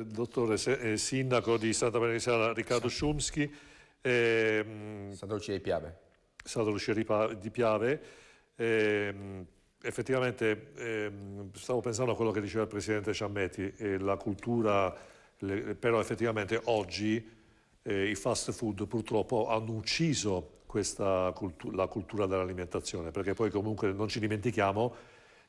dottore sindaco di Santa Maria di Sala, Riccardo Szumski. Santa Lucia di Piave. Santa Lucia di Piave. Effettivamente stavo pensando a quello che diceva il Presidente Ciammetti, la cultura, però effettivamente oggi i fast food purtroppo hanno ucciso la cultura dell'alimentazione, perché poi comunque non ci dimentichiamo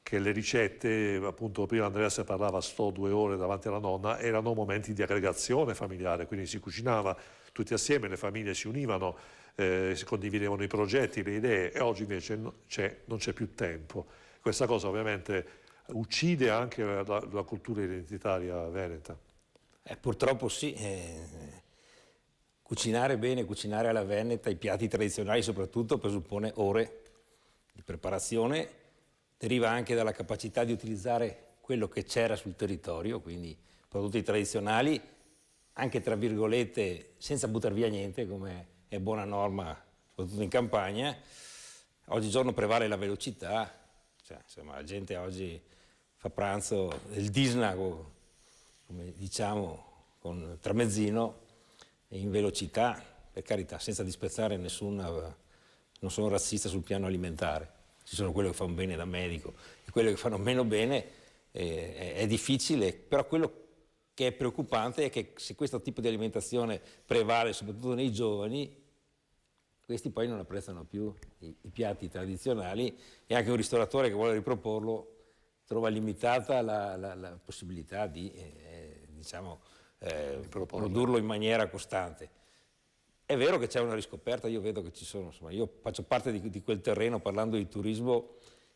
che le ricette, appunto prima Andrea se parlava, sto 2 ore davanti alla nonna, erano momenti di aggregazione familiare, quindi si cucinava tutti assieme, le famiglie si univano, si condividevano i progetti, le idee, e oggi invece non c'è più tempo. Questa cosa ovviamente uccide anche la cultura identitaria veneta. Purtroppo sì. Cucinare bene, cucinare alla veneta, i piatti tradizionali soprattutto, presuppone ore di preparazione, deriva anche dalla capacità di utilizzare quello che c'era sul territorio, quindi prodotti tradizionali, anche tra virgolette, senza buttare via niente, come è buona norma, soprattutto in campagna. Oggigiorno prevale la velocità, cioè, insomma, la gente oggi fa pranzo del disnago, come diciamo, con tramezzino, in velocità, per carità, senza disprezzare non sono razzista sul piano alimentare, ci sono quelli che fanno bene da medico e quelli che fanno meno bene, è difficile, però quello che è preoccupante è che se questo tipo di alimentazione prevale soprattutto nei giovani, questi poi non apprezzano più i piatti tradizionali, e anche un ristoratore che vuole riproporlo trova limitata la possibilità di produrlo in maniera costante. È vero che c'è una riscoperta, io vedo che ci sono, insomma, io faccio parte di quel terreno, parlando di turismo,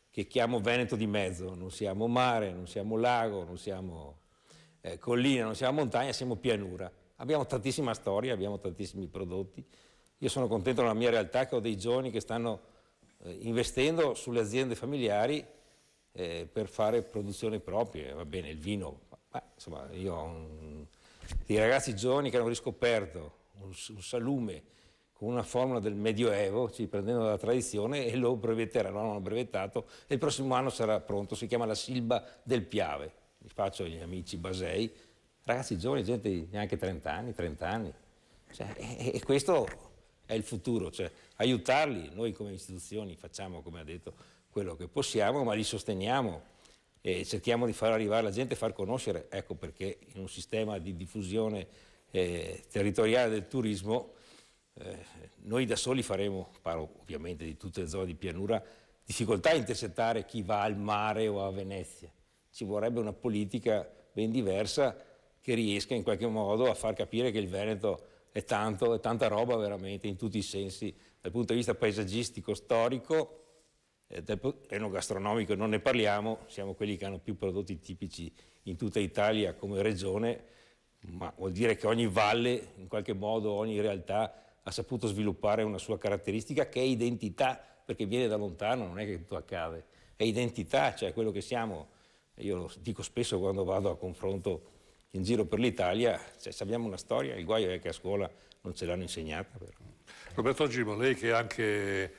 che chiamo Veneto di mezzo. Non siamo mare, non siamo lago, non siamo collina, non siamo montagna, siamo pianura. Abbiamo tantissima storia, abbiamo tantissimi prodotti. Io sono contento nella mia realtà che ho dei giovani che stanno investendo sulle aziende familiari per fare produzioni proprie. Va bene, il vino, insomma, io ho dei ragazzi giovani che hanno riscoperto un salume con una formula del Medioevo, prendendo dalla tradizione, e lo brevetteranno, hanno brevettato, e il prossimo anno sarà pronto, si chiama la Silba del Piave. Mi faccio gli amici basei, ragazzi giovani, gente di neanche 30 anni. Cioè, e questo è il futuro, cioè aiutarli. Noi come istituzioni facciamo, come ha detto, quello che possiamo, ma li sosteniamo e cerchiamo di far arrivare la gente, far conoscere. Ecco perché in un sistema di diffusione territoriale del turismo noi da soli faremo, parlo ovviamente di tutte le zone di pianura, difficoltà a intercettare chi va al mare o a Venezia. Ci vorrebbe una politica ben diversa che riesca in qualche modo a far capire che il Veneto è tanta roba veramente, in tutti i sensi, dal punto di vista paesaggistico, storico, enogastronomico non ne parliamo, siamo quelli che hanno più prodotti tipici in tutta Italia come regione, ma vuol dire che ogni valle, in qualche modo ogni realtà ha saputo sviluppare una sua caratteristica che è identità, perché viene da lontano, non è che tutto accade, è identità, cioè quello che siamo. Io lo dico spesso quando vado a confronto in giro per l'Italia, cioè, abbiamo una storia, il guaio è che a scuola non ce l'hanno insegnata. Però. Roberto Gimo, lei che è anche